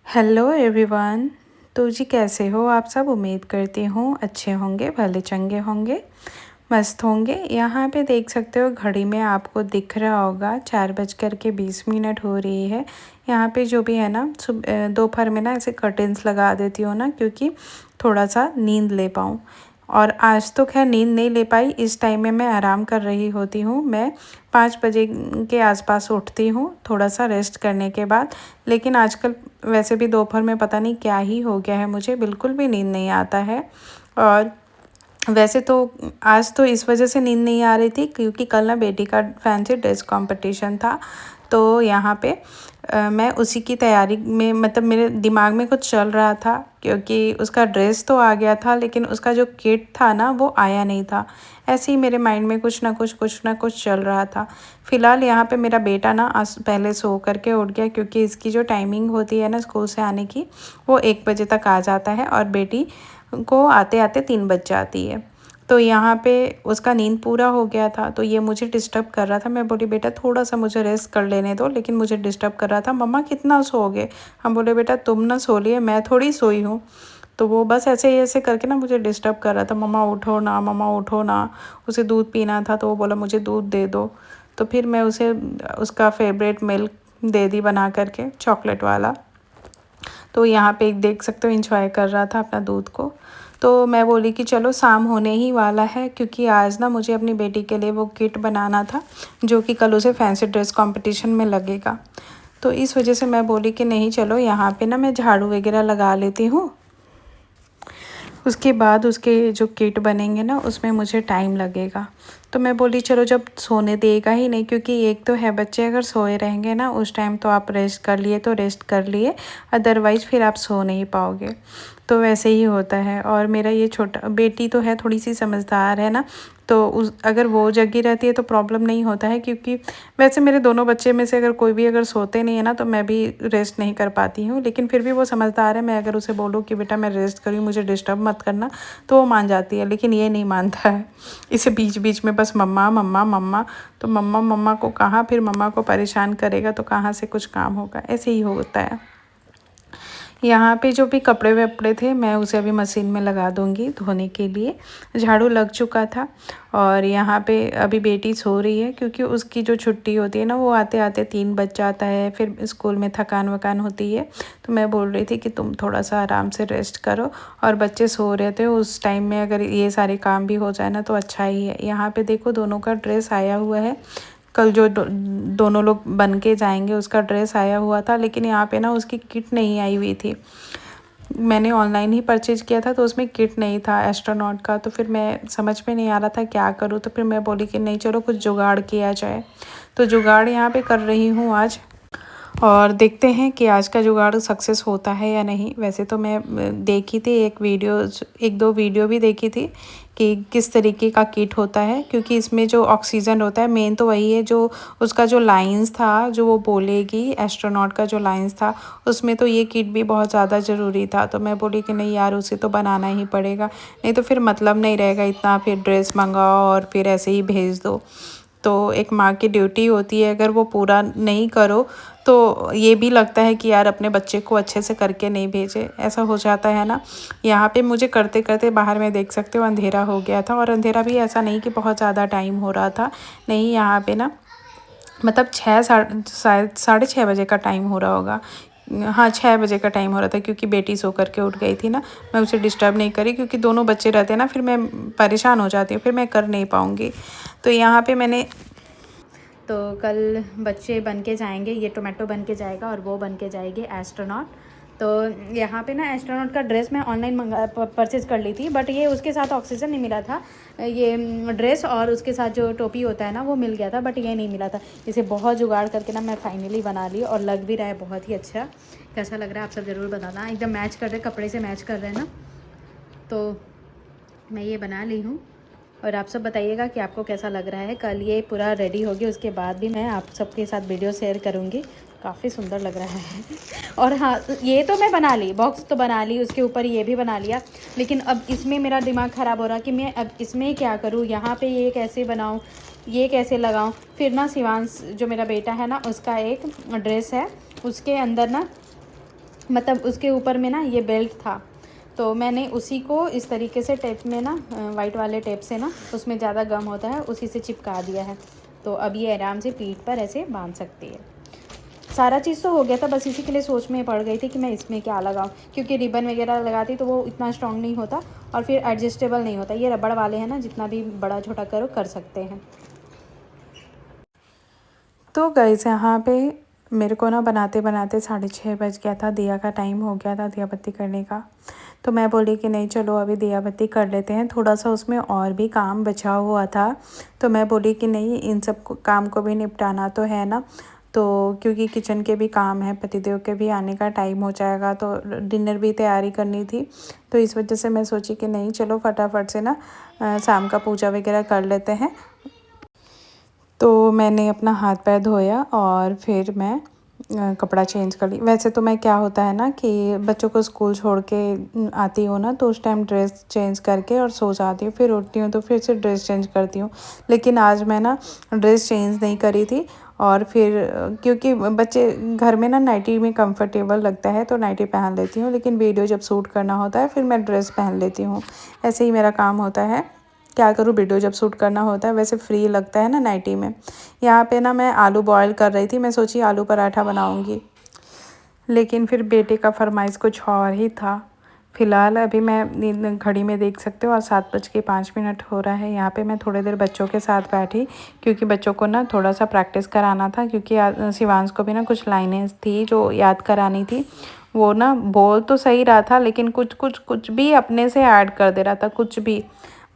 Hello everyone. तो जी कैसे हो आप सब? उम्मीद करती हूँ अच्छे होंगे, भले चंगे होंगे, मस्त होंगे। यहाँ पे देख सकते हो घड़ी में आपको दिख रहा होगा 4:20 हो रही है। यहाँ पे जो भी है ना दोपहर में ना ऐसे कर्टेन्स लगा देती हूँ ना, क्योंकि थोड़ा सा नींद ले पाऊँ। और आज तो खैर नींद नहीं ले पाई। इस टाइम में मैं आराम कर रही होती हूँ। मैं 5 बजे के आसपास उठती हूँ थोड़ा सा रेस्ट करने के बाद। लेकिन आजकल वैसे भी दोपहर में पता नहीं क्या ही हो गया है, मुझे बिल्कुल भी नींद नहीं आता है। और वैसे तो आज तो इस वजह से नींद नहीं आ रही थी क्योंकि कल ना बेटी का फैंसी ड्रेस कंपटीशन था। तो यहाँ पे मैं उसी की तैयारी में, मतलब मेरे दिमाग में कुछ चल रहा था, क्योंकि उसका ड्रेस तो आ गया था लेकिन उसका जो किट था ना वो आया नहीं था। ऐसे ही मेरे माइंड में कुछ ना कुछ चल रहा था। फ़िलहाल यहाँ पे मेरा बेटा ना आज पहले सो करके उठ गया, क्योंकि इसकी जो टाइमिंग होती है ना स्कूल से आने की, वो 1 बजे तक आ जाता है और बेटी को आते आते 3 बज जाती है। तो यहाँ पे उसका नींद पूरा हो गया था, तो ये मुझे डिस्टर्ब कर रहा था। मैं बोली बेटा थोड़ा सा मुझे रेस्ट कर लेने दो, लेकिन मुझे डिस्टर्ब कर रहा था। मम्मा कितना सोओगे? हम बोले बेटा तुम ना सो लिए, मैं थोड़ी सोई हूँ। तो वो बस ऐसे ही ऐसे करके ना मुझे डिस्टर्ब कर रहा था, मम्मा उठो ना, मम्मा उठो ना। उसे दूध पीना था तो वो बोला मुझे दूध दे दो। तो फिर मैं उसे उसका फेवरेट मिल्क दे दी बना करके, चॉकलेट वाला। तो यहाँ पे एक देख सकते हो इंजॉय कर रहा था अपना दूध को। तो मैं बोली कि चलो शाम होने ही वाला है, क्योंकि आज ना मुझे अपनी बेटी के लिए वो किट बनाना था जो कि कल उसे फैंसी ड्रेस कंपटीशन में लगेगा। तो इस वजह से मैं बोली कि नहीं चलो यहाँ पे ना मैं झाड़ू वगैरह लगा लेती हूँ। उसके बाद उसके जो किट बनेंगे ना उसमें मुझे टाइम लगेगा। तो मैं बोली चलो जब सोने देगा ही नहीं, क्योंकि एक तो है बच्चे अगर सोए रहेंगे ना उस टाइम तो आप रेस्ट कर लिए तो रेस्ट कर लिए, अदरवाइज़ फिर आप सो नहीं पाओगे। तो वैसे ही होता है। और मेरा ये छोटा बेटी तो है थोड़ी सी समझदार है ना, तो उस अगर वो जगी रहती है तो प्रॉब्लम नहीं होता है, क्योंकि वैसे मेरे दोनों बच्चे में से अगर कोई भी अगर सोते नहीं है ना तो मैं भी रेस्ट नहीं कर पाती हूँ। लेकिन फिर भी वो समझदार है। मैं अगर उसे बोलूँ कि बेटा मैं रेस्ट करूँ, मुझे डिस्टर्ब मत करना, तो वो मान जाती है। लेकिन ये नहीं मानता है, इसे बीच बीच में बस मम्मा मम्मा मम्मा। तो मम्मा मम्मा को कहाँ फिर मम्मा को परेशान करेगा तो कहाँ से कुछ काम होगा, ऐसे ही होता है। यहाँ पे जो भी कपड़े वपड़े थे मैं उसे अभी मशीन में लगा दूँगी धोने के लिए। झाड़ू लग चुका था। और यहाँ पे अभी बेटी सो रही है, क्योंकि उसकी जो छुट्टी होती है ना वो आते आते 3 बज जाता है। फिर स्कूल में थकान वकान होती है। तो मैं बोल रही थी कि तुम थोड़ा सा आराम से रेस्ट करो, और बच्चे सो रहे थे उस टाइम में अगर ये सारे काम भी हो जाए ना तो अच्छा ही है। यहाँ पे देखो दोनों का ड्रेस आया हुआ है। कल जो दोनों लोग बन के जाएंगे उसका ड्रेस आया हुआ था, लेकिन यहाँ पे ना उसकी किट नहीं आई हुई थी। मैंने ऑनलाइन ही परचेज़ किया था तो उसमें किट नहीं था एस्ट्रोनॉट का। तो फिर मैं समझ में नहीं आ रहा था क्या करूँ। तो फिर मैं बोली कि नहीं चलो कुछ जुगाड़ किया जाए। तो जुगाड़ यहाँ पे कर रही हूँ आज, और देखते हैं कि आज का जुगाड़ सक्सेस होता है या नहीं। वैसे तो मैं देखी थी एक दो वीडियो भी देखी थी कि किस तरीके का किट होता है, क्योंकि इसमें जो ऑक्सीजन होता है मेन तो वही है। जो उसका जो लाइंस था जो वो बोलेगी, एस्ट्रोनॉट का जो लाइंस था उसमें तो ये किट भी बहुत ज़्यादा ज़रूरी था। तो मैं बोली कि नहीं यार उसे तो बनाना ही पड़ेगा, नहीं तो फिर मतलब नहीं रहेगा इतना, फिर ड्रेस मंगाओ और फिर ऐसे ही भेज दो। तो एक माँ की ड्यूटी होती है, अगर वो पूरा नहीं करो तो ये भी लगता है कि यार अपने बच्चे को अच्छे से करके नहीं भेजे, ऐसा हो जाता है ना। यहाँ पे मुझे करते करते बाहर में देख सकते हो अंधेरा हो गया था। और अंधेरा भी ऐसा नहीं कि बहुत ज़्यादा टाइम हो रहा था, नहीं यहाँ पे ना मतलब 6 6:30 का टाइम हो रहा होगा। हाँ 6 बजे का टाइम हो रहा था, क्योंकि बेटी सो करके उठ गई थी ना। मैं उसे डिस्टर्ब नहीं करी, क्योंकि दोनों बच्चे रहते हैं ना फिर मैं परेशान हो जाती हूँ, फिर मैं कर नहीं पाऊँगी। तो यहाँ पे मैंने तो कल बच्चे बन के जाएंगे, ये टोमेटो बन के जाएगा और वो बन के जाएगी एस्ट्रोनॉट। तो यहाँ पे ना एस्ट्रोनॉट का ड्रेस मैं ऑनलाइन परचेज़ कर ली थी, बट ये उसके साथ ऑक्सीजन नहीं मिला था। ये ड्रेस और उसके साथ जो टोपी होता है ना वो मिल गया था, बट ये नहीं मिला था। इसे बहुत जुगाड़ करके ना मैं फाइनली बना ली, और लग भी रहा है बहुत ही अच्छा। कैसा लग रहा है आप सब ज़रूर बताना। एकदम मैच कर रहे, कपड़े से मैच कर रहे हैं ना। तो मैं ये बना ली हूँ, और आप सब बताइएगा कि आपको कैसा लग रहा है। कल ये पूरा रेडी होगी उसके बाद भी मैं आप सबके साथ वीडियो शेयर करूँगी। काफ़ी सुंदर लग रहा है और हाँ ये तो मैं बना ली, बॉक्स तो बना ली, उसके ऊपर ये भी बना लिया। लेकिन अब इसमें मेरा दिमाग ख़राब हो रहा कि मैं अब इसमें क्या करूँ, यहाँ पे ये कैसे बनाऊँ, ये कैसे लगाऊँ। फिर ना शिवांश जो मेरा बेटा है ना उसका एक ड्रेस है, उसके अंदर ना मतलब उसके ऊपर में ना ये बेल्ट था, तो मैंने उसी को इस तरीके से टेप में ना वाइट वाले टेप से ना, उसमें ज़्यादा गम होता है, उसी से चिपका दिया है। तो अब ये आराम से पीठ पर ऐसे बांध सकती है। सारा चीज़ तो हो गया था, बस इसी के लिए सोच में पड़ गई थी कि मैं इसमें क्या लगाऊं, क्योंकि रिबन वगैरह लगाती तो वो इतना स्ट्रॉन्ग नहीं होता और फिर एडजस्टेबल नहीं होता। ये रबड़ वाले हैं ना, जितना भी बड़ा छोटा करो कर सकते हैं। तो गाइस यहाँ पे मेरे को ना बनाते बनाते 6:30 बज गया था, दिया का टाइम हो गया था दिया बत्ती करने का। तो मैं बोली कि नहीं चलो अभी दिया बत्ती कर लेते हैं, थोड़ा सा उसमें और भी काम बचा हुआ था। तो मैं बोली कि नहीं, इन सब काम को भी निपटाना तो है ना, तो क्योंकि किचन के भी काम है, पतिदेव के भी आने का टाइम हो जाएगा, तो डिनर भी तैयारी करनी थी। तो इस वजह से मैं सोची कि नहीं चलो फटाफट से ना शाम का पूजा वगैरह कर लेते हैं। तो मैंने अपना हाथ पैर धोया और फिर मैं कपड़ा चेंज कर ली। वैसे तो मैं क्या होता है ना कि बच्चों को स्कूल छोड़ के आती हूँ ना, तो उस टाइम ड्रेस चेंज करके और सो जाती हूँ, फिर उठती हूँ तो फिर से ड्रेस चेंज करती हूँ। लेकिन आज मैं ना ड्रेस चेंज नहीं करी थी, और फिर क्योंकि बच्चे घर में ना नाइटी में कंफर्टेबल लगता है तो नाइटी पहन लेती हूँ, लेकिन वीडियो जब शूट करना होता है फिर मैं ड्रेस पहन लेती हूँ। ऐसे ही मेरा काम होता है, क्या करूँ, वीडियो जब शूट करना होता है वैसे फ्री लगता है ना नाइटी में। यहाँ पे ना मैं आलू बॉयल कर रही थी, मैं सोची आलू पराठा बनाऊँगी, लेकिन फिर बेटे का फरमाइश कुछ और ही था। फ़िलहाल अभी मैं घड़ी में देख सकते हो और 7:05 हो रहा है। यहाँ पे मैं थोड़ी देर बच्चों के साथ बैठी, क्योंकि बच्चों को ना थोड़ा सा प्रैक्टिस कराना था, क्योंकि शिवांश को भी ना कुछ लाइनें थी जो याद करानी थी। वो ना बोल तो सही रहा था, लेकिन कुछ कुछ कुछ भी अपने से ऐड कर दे रहा था, कुछ भी।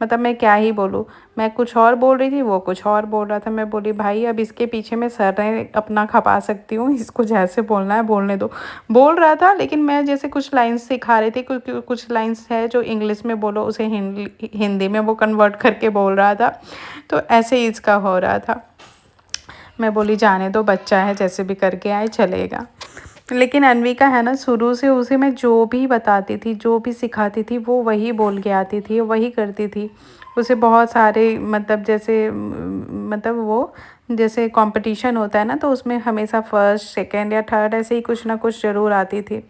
मतलब मैं क्या ही बोलूँ, मैं कुछ और बोल रही थी, वो कुछ और बोल रहा था। मैं बोली भाई अब इसके पीछे मैं सर नहीं अपना खपा सकती हूँ, इसको जैसे बोलना है बोलने दो। बोल रहा था, लेकिन मैं जैसे कुछ लाइन्स सिखा रही थी, क्योंकि कुछ लाइन्स है जो इंग्लिश में बोलो उसे हिंदी में वो कन्वर्ट करके बोल रहा था, तो ऐसे ही इसका हो रहा था। मैं बोली जाने दो, बच्चा है, जैसे भी करके आए चलेगा। लेकिन अन्विका है ना, शुरू से उसे मैं जो भी बताती थी, जो भी सिखाती थी, वो वही बोल के आती थी, वही करती थी। उसे बहुत सारे मतलब जैसे मतलब वो जैसे कंपटीशन होता है ना, तो उसमें हमेशा फर्स्ट सेकंड या थर्ड ऐसे ही कुछ ना कुछ ज़रूर आती थी।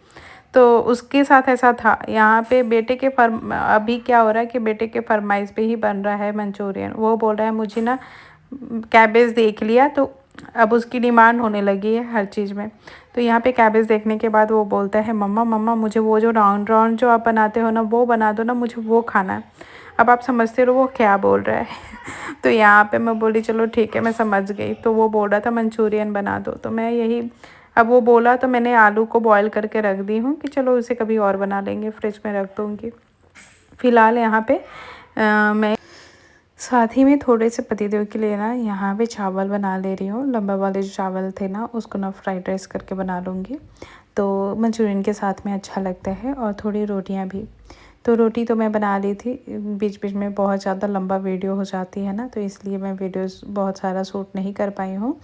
तो उसके साथ ऐसा था। यहाँ पे बेटे के अभी क्या हो रहा है कि बेटे के फरमाइश पे ही बन रहा है मंचूरियन। वो बोल रहा है मुझे ना कैबेज देख लिया, तो अब उसकी डिमांड होने लगी है हर चीज़ में। तो यहाँ पे कैबेज देखने के बाद वो बोलता है मम्मा मम्मा मुझे वो जो राउंड राउंड जो आप बनाते हो ना, वो बना दो ना, मुझे वो खाना है। अब आप समझते रहो वो क्या बोल रहा है। तो यहाँ पे मैं बोली चलो ठीक है, मैं समझ गई। तो वो बोल रहा था मंचूरियन बना दो, तो मैं यही, अब वो बोला तो मैंने आलू को बॉईल करके रख दी हूँ कि चलो उसे कभी और बना लेंगे, फ्रिज में रख दूँगी। फ़िलहाल यहाँ पे मैं साथ ही में थोड़े से पतिदेव के लिए ना यहाँ पे चावल बना ले रही हूँ। लंबा वाले जो चावल थे ना, उसको ना फ्राइड राइस करके बना लूँगी, तो मंचूरियन के साथ में अच्छा लगता है। और थोड़ी रोटियाँ भी, तो रोटी तो मैं बना ली थी। बीच बीच में बहुत ज़्यादा लंबा वीडियो हो जाती है ना, तो इसलिए मैं वीडियोस बहुत सारा शूट नहीं कर पाई हूँ,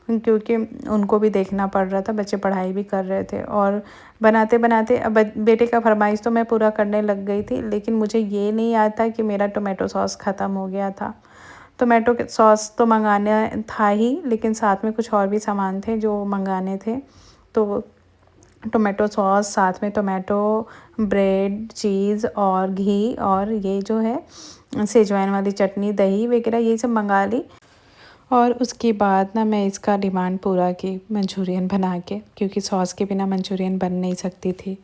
क्योंकि उनको भी देखना पड़ रहा था, बच्चे पढ़ाई भी कर रहे थे। और बनाते बनाते अब बेटे का फरमाइश तो मैं पूरा करने लग गई थी, लेकिन मुझे ये नहीं याद था कि मेरा टोमेटो सॉस ख़त्म हो गया था। टोमेटो सॉस तो मंगाना था ही, लेकिन साथ में कुछ और भी सामान थे जो मंगाने थे। तो टोमेटो सॉस, साथ में टोमेटो, ब्रेड, चीज़ और घी, और ये जो है सेजवान वाली चटनी, दही वगैरह ये सब मंगा ली। और उसके बाद ना मैं इसका डिमांड पूरा की मंचूरियन बना के, क्योंकि सॉस के बिना मंचूरियन बन नहीं सकती थी।